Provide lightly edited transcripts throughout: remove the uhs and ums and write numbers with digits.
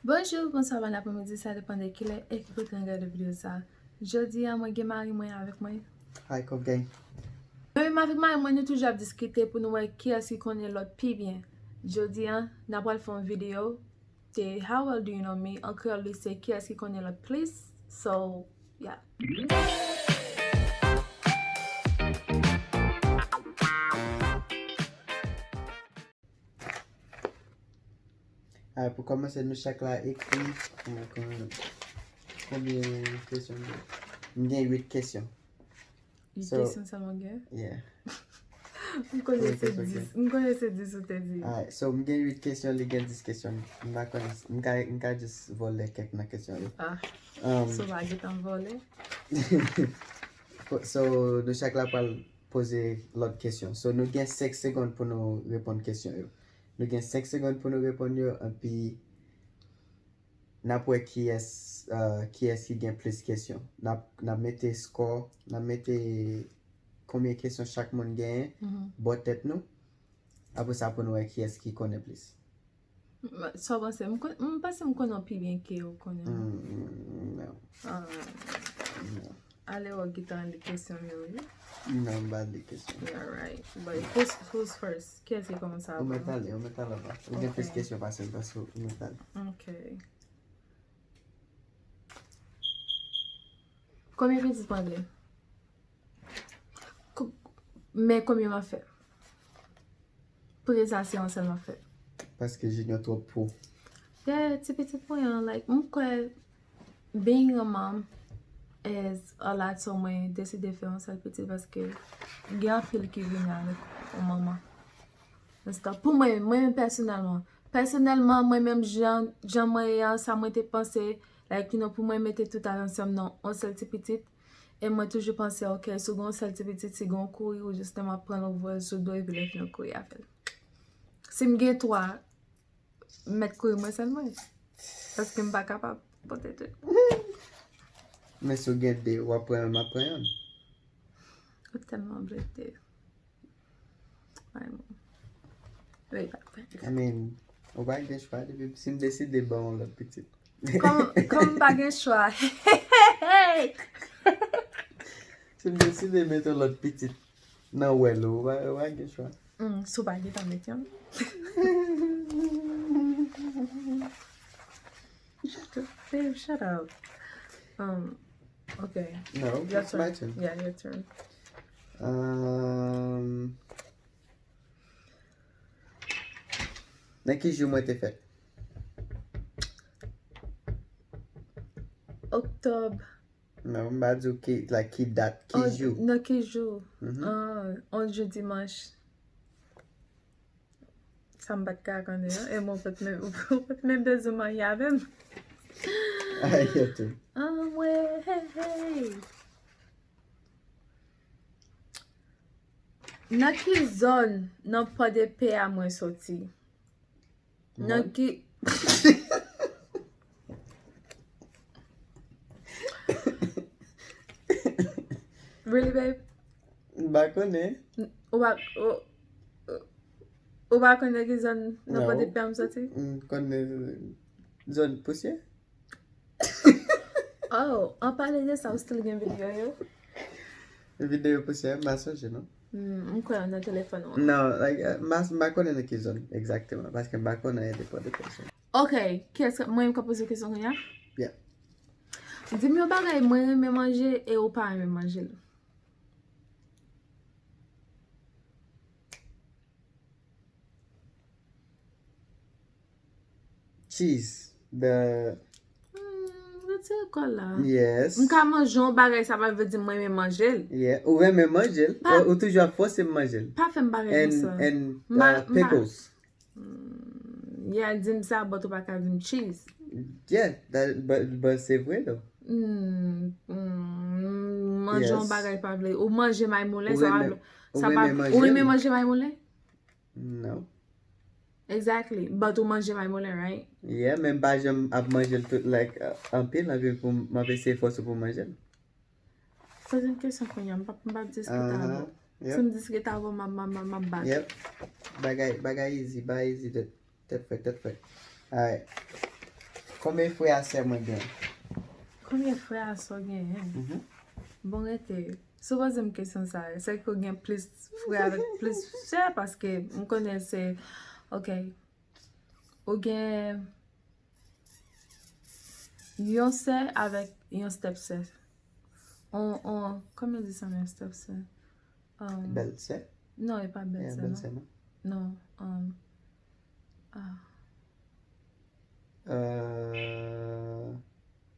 Bonjour, bonsoir, bon après-midi, ça dépend de qui est écoute regarder vidéo ça. Jeudi, moi j'ai mari moi avec moi. Hi, Cove Gang. Même avec mari moi nous toujours discuter pour nous voir qui est-ce qui connaît l'autre plus bien. Jeudi, n'a pas fait une vidéo. C'est how well do you know me? Encore lui c'est qui est-ce qui connaît l'autre plus. So, yeah. Pour commencer, nous chaque là écrit combien de questions? Il y a 8 questions. 8 questions seulement gars. Yeah. On connaît ces 10. On connaît ces 10 ou t'es dit. Alright, so il y a 8 questions, il y a 10 questions. Je vais juste voler quelques questions. Ah. So va get envolé. So nous chaque là parle poser l'autre question. So nous avons 5 secondes pour nous répondre aux questions. Nous avons 5 secondes pour nous répondre et puis n'importe qui est qui gagne plus de questions. N'a mettez score, n'a mettez combien de questions chaque monde gagne, bon tête nous. Après ça pour nous voir qui est qui connaît plus. So bon c'est me pas me connais plus bien que vous connaissez. Non. Non. Allez on get on the question yo. Non, bad les questions. Yeah, right. But who's first? Qui est-ce qui commence à On met là-bas. On a plus de questions parce que on met là. Okay. Combien de petits anglais? Mais combien m'a fait? Présentation seulement fait. Parce que j'ai trop pour. Yeah, it's a petit point. Like, being a mom is a lot so moi décidé de faire un seul petit parce que il y a un fil qui vient avec une maman. Parce que pour moi personnellement, moi-même, j'en moi, ça m'a été pensé, like, you know, pour moi, mettre tout ensemble dans un seul petit. Et moi, toujours pensé, ok, second seul petit, second courir, ou justement prendre le vol, je dois éviter de courir à faire. Si je suis toi, mettre courir moi seulement. Parce que je ne suis pas capable, peut-être. Mais si vous avez ou après, Tellement blessé. Oui, I mean, on va gagner choix si me décide de bon le petit. Comme pas de choix. Si me décide de mettre l'autre petit. Non, ouais, on va gagner choix. Super, il est en métier. Babe, shut up. Okay. No, Your it's turn. my turn. Yeah, your turn. Dans quel jour moi t'es fait? Octobre. Non, je vais dire qui date, qui jour. Non, quel jour? On jour dimanche. Ça me bat carrément. Et moi, peut-être même besoin de marier avec moi. Ah, il y a tout. Ouais, hey. Dans quelle zone n'a pas de paix à moi sortir? Dans quelle... Really, babe? Bah, connais. Ou pas connaître quelle zone n'a pas de paix à me sortir? Connais zone poussière? Oh, on parlait de ça, ou still une vidéo, yo? Vidéo poussière, massage, non? On connaît dans le téléphone. Non, like, je connais quelle zone, exactement. Parce que je connais des pas de questions. Ok, qu'est-ce que moi, je pose une question, là? Yeah. Dis-moi, bagay, moi, j'aime manger et ou pas j'aime manger. Cheese. The... C'est quoi là? Yes. M'ka manger un bagay, ça veut dire moi j'aime manger. Yeah. Ou même manger. Ou toujours forcer manger. Pas faire bagay ça. And pickles. Yeah, dis-moi ça, but ou pas qu'à dire cheese. Yeah, but c'est vrai though. Manger un bagay pas vrai. Ou manger maïmoulin, ça va. Ou aimer manger maïmoulin? No. Exactly. But ou manger maïmoulin, right? Yeah, même pas j'aime manger tout like un pile la vie pour m'appeler force pour manger. C'est une question qu'on y a pas discutable. Si me discutable ma bad. Yep. Bagay easy, tête fait. Alright. Combien de frères et sœurs moi gagne? Combien de frères à son gain? Bon, rete. Suppose une question ça. C'est qu'on gagne plus frères avec plus sœurs parce que on connaît c'est. Ok. Ou gagne. Yon sœur avec yon step-sœur. Comment on dit ça, un step-sœur? Belle-sœur? Non, il n'est pas belle-sœur. Belle-sœur, non? Non.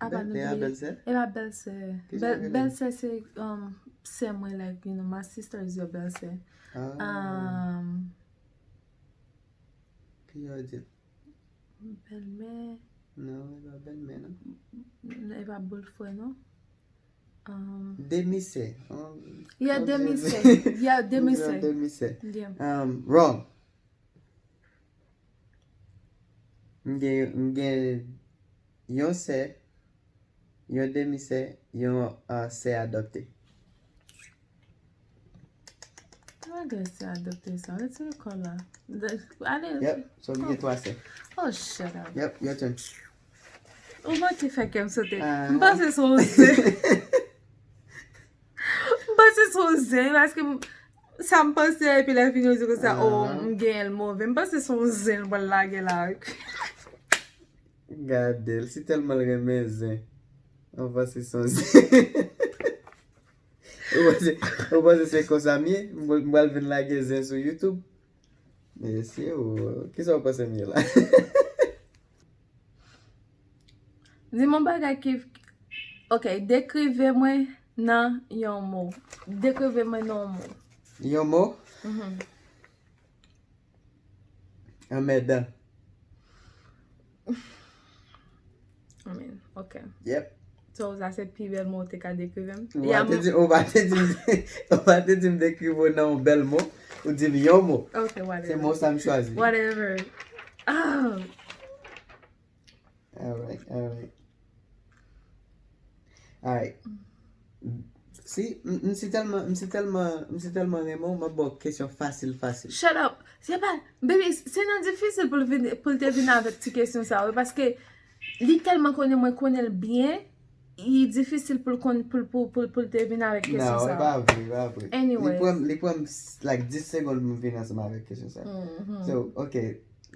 Belle-sœur? Et ma belle-sœur. Qu'est-ce que ça Belle-sœur, c'est moi, like, you know, my sister is your belle-sœur. Qui a dit? Belle-mère. Non, elle va belle-mère, non? Elle va boule-frère, non? Demi-sœur. Il y a demi-sœur. Il y a demi-sœur. Demi-sœur. Yeah. Wrong. M'gen yon sœur, yon demi-sœur, yon sœur adopté. I'm going to say adopté ça. Let's call là. Allez. Yep, so m'gen 3 sœurs. Oh, shut up. Yep, your turn. Ou va te faire comme ça? Ah. M'passe son zè. M'passe son zè. Parce que ça m'passe et puis la fin nous dit que ça, oh, m'gagne le mauvais. M'passe son zè, m'pa laguer là. Gade, si tellement remè zin. On va se son zin. Ou va se se konsamye, mwal ven lage zin sur YouTube. Mais si ou, ki sa ou pase miye la? Dis-moi bagay ki... Ok, décrivez-moi nan yon mot. Décrivez-moi nan yon mot. Yon mot? An medan. I mean, ok. Yep. So, ça c'est pi bel mot te ka décrivem. Ou ba te di m dekrivo nan un bel mot, ou di m yon mot. Ok, Se whatever. mot sa m chwazi. Whatever. Ah! Alright. Si, msi telman remon, ma bo kesyon fasil. Shut up. C'est pas... Baby, c'est non difficile pour te venir avec ti question ça. Parce que li tellement connaît bien, il est difficile pour te venir avec question Non, ça. pas vrai. Anyway. Li pou am like 10 secondes mou vin ansama avek kesyon sa. So, ok.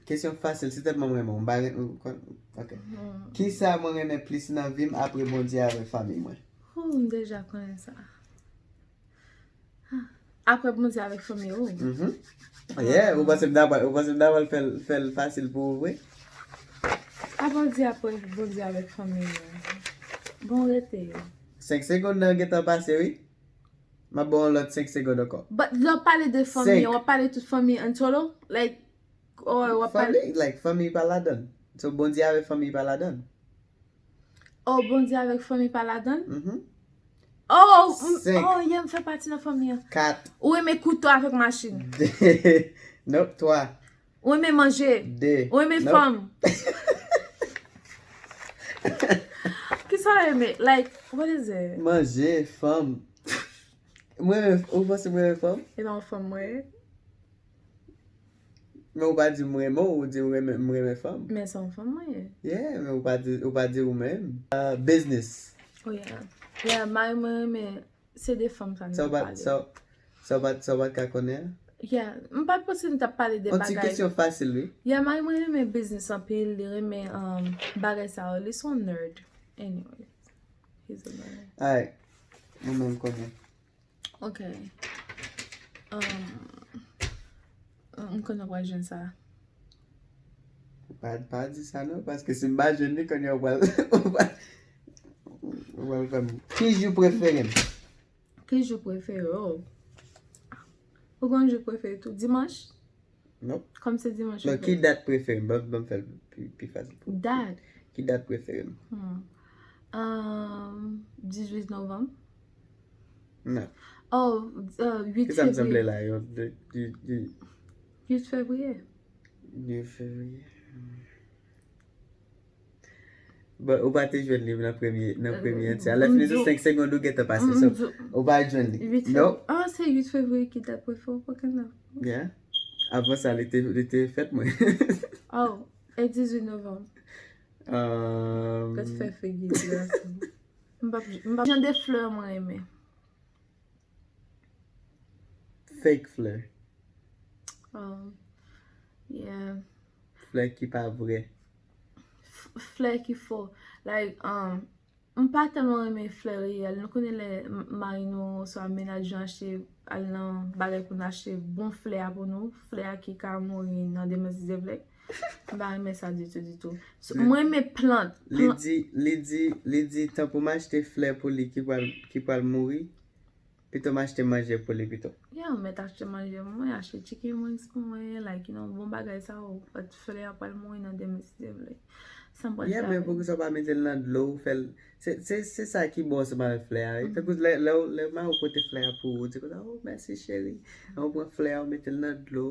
Kesyon fasil, si telman remon. Ok. Ki sa mwen reme plis nan vim apre bondi avek fami mwen? Déjà connais ça. Après, bon Dieu, avec famille, oh. Yeah, ou pasem daval fel fasil pou ouwe? Après, bon Dieu, avec famille. Bon, rete. 5 secondes nan getan pase, oui? Ma bon lot 5 secondes anko. But, là, parler de famille, Cinq. on va parler de toute famille en solo? Like, or on va parler... Fami pa la don. So, bondi avek fami pa la don. Oh, bon Dieu, avec famille, pas la donne? Cinq. Il me fait partie de la famille. 4. Ou aimer couteau avec machine? 2. Nope, 3. Ou aimer manger? 2. Ou aimer femme? Qui ça aimer? Like, what is it? Manger, femme. Ou pase mwen femme? Et non, femme, ouais. Men ou pa di mwen moun ou di mwen femme? Mais c'est une femme, ouais. Yeah, men ou pa di ou men. Business. Oh, yeah. Yeah, mais c'est des femmes, ça So nous parle. So bat ka konen? Yeah, pas possible de parler de On ti bagages. kesyon fasil, oui? Yeah, moi, j'aime business en pile, j'aime bagages ça. Ils sont nerd. Anyway, he's a nerd. Alright. Mwen men konen. Ok. On connaît pas jeune ça. Pa di sa nou, paske si mba jen ni konye wal fem. Ki jou preferem? Quel jour préféré? Oh. Pourquoi je préfère tout? Dimanche? Nope. Comme c'est dimanche. Non, ki dat preferem? Bam fel pi fasil. Date? Ki dat preferem? 18 novembre. Non. Oh, 8 Ki sa m semble février. la yo? 8 février. 2 février. Ou pa te jwen li nan premye ti. A la fini zo 5 secondes ou geta pase. So, ou pa jwen li. 8 février. No? Ah, c'est 8 février qui t'a préféré. Pourquoi non? Yeah. Avan sa li te fet mwen. Oh, et 18 novembre. Kè te fè figi ti garçon. M'pa jan de fleur mwen eme. Fake fleur. Yeah. Fleur ki pa vre. Fleur ki fò. Like, m'pa telman eme fleur riyel. Nou konen le mari nou so amenajan achete al nan bagay pou nou achete bon fleur pou nou. Fleur ki ka mori nan demesize vlek. Ba eme sa du tout. So, mwen eme plant. Li di tan pou m'achete fleur pou li ki pal mouri. Pito m'achete manje pou li pito. Yeah, mwen achete manje. Mwen achete chicken wings pou mwen. Like, you know, bon bagay sa ou. But fleur pal mori nan demesize vlek. Yeah, men pou ki sa pa metel nan dlo fel. Se sa ki bon se man fleur. Te kouz le man ou pote fleur pou. Te kouz, oh, merci chéri. Ou pon fleur ou metel nan dlo.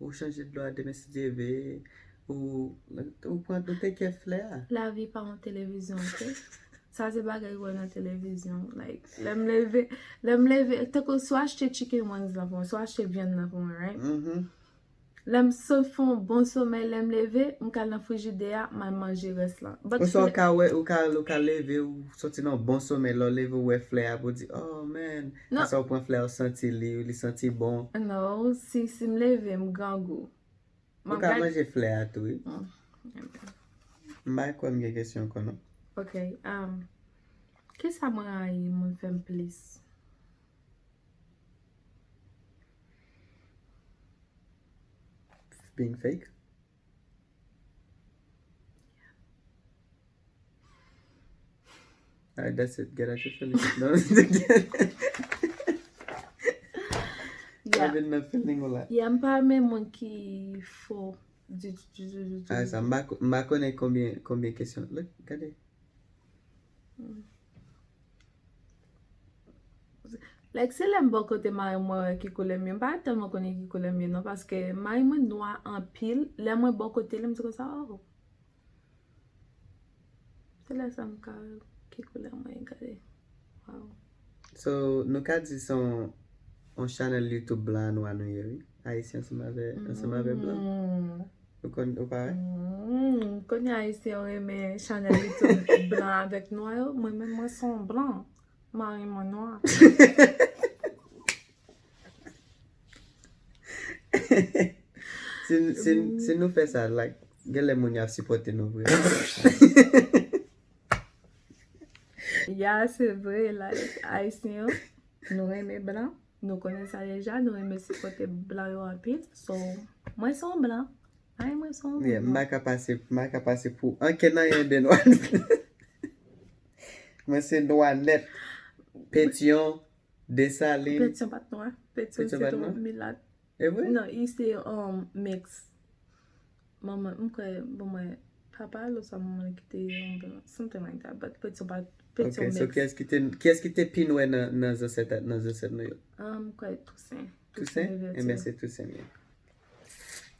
Ou chanje dlo a demesize ve. Ou pon te ke fleur. La vi pa an televizyon, ok? Sa se bagay wè nan televizyon. Like, lem leve. Te kouz so achete chicken wings la pou mwen. So achete viande la pou mwen, right? Lem so fon bon sommeil, lem leve, m'kal nan frigidea, man manje res lan. Ou so ka leve ou soti nan bon sommeil, lo leve ou we fleur pou di, oh man, asa ou pon fleur senti li senti bon. Non, si m'leve, m'gangou. Ou ka manje fleur tou. Mba kwa mge kesyon konon. Ok, ke sa mwen a yi mwen fem plis? Being fake? Yeah. Alright, that's it. Get out your feelings. No, Yeah. I've been feeling a lot. Yeah, mpa men mwen ki fo. Du. Ah, ça m'a connaît combien de questions. Look, regardez. Like, se lem bon kote mari mwen ki kolem mwen, mpa telman konen ki kolem mwen, non, paske mari mwen noa an pil, lem mwen bon kote, lem di kon sa, oh. Se lè sa mka ki kolem mwen, gade. Wow. So, nou ka di son channel YouTube blan nou anou ye, oui? Haïtien se mave blan. Ou pa? Konye Haïtien reme channel YouTube blan avek noa yo, mwen son blan. Mari mwen noa. Si nou fè sa, like, gen le moun yav sipote nou vwe. Ya, se vre, like, Haïtien, nou reme blan, nou konen sa deja, nou reme sipote blan yo apit, so, mwen son blan. Ay, mwen son blan. Yeah, mwen ka pase pou, anke nan yon den wan. Mwen se noa net. Pétion, Desaline. Pétion pat noa. Pétion se to milat. E vwe? Non, i se mix. Maman, mwen papa lo sa maman ki te something like that, but pétion pat, pétion mix. Ok, so ki es ki te pinwe nan zaset nou yo? Kwe Toussaint. Toussaint? E men se Toussaint miye.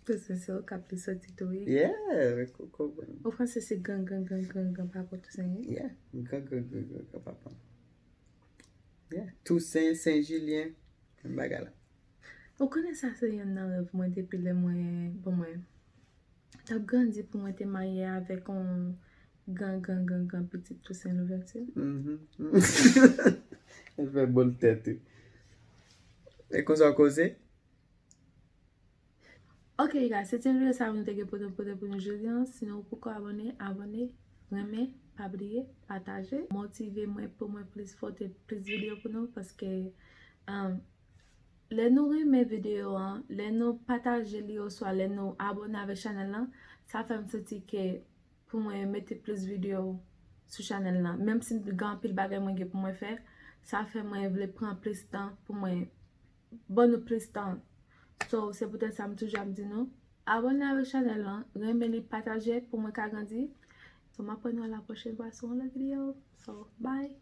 Toussaint se o kap li soti tou yi. Yeah, kou bon. Ou franse se gang papa Toussaint yi? Yeah, gang papa. Yeah, Toussaint, Saint-Julien, bagala. Ou konen sa se yon nan rev mwen depi le mwen, bon mwen. Tap grandi pou mwen te maye avek on gang petit Toussaint Louverture. El fè bol tèt. E kon sa koze? Ok, guys, se ten video sa mwen tege pote pou nou jodi an. Sinon, pou ko abone, reme, pabliye, pataje. Motive mwen pou mwen plis fote, plis video pou nou, paske le nou reme video an, le nou pataje li yo swa, le nou abone ave chanel lan, sa fèm soti ke pou mwen mette plis video sou chanel lan. Mem si gan pil bagay mwen ge pou mwen fè, sa fèm mwen vle pran plis tan pou mwen bon nou plis tan. So, se poten sa m toujwa m di nou, abone avek chanel lan, reme li pataje pou mwen ka grandi. So, m apon nou la pochen kwa sou an la video. So, bye!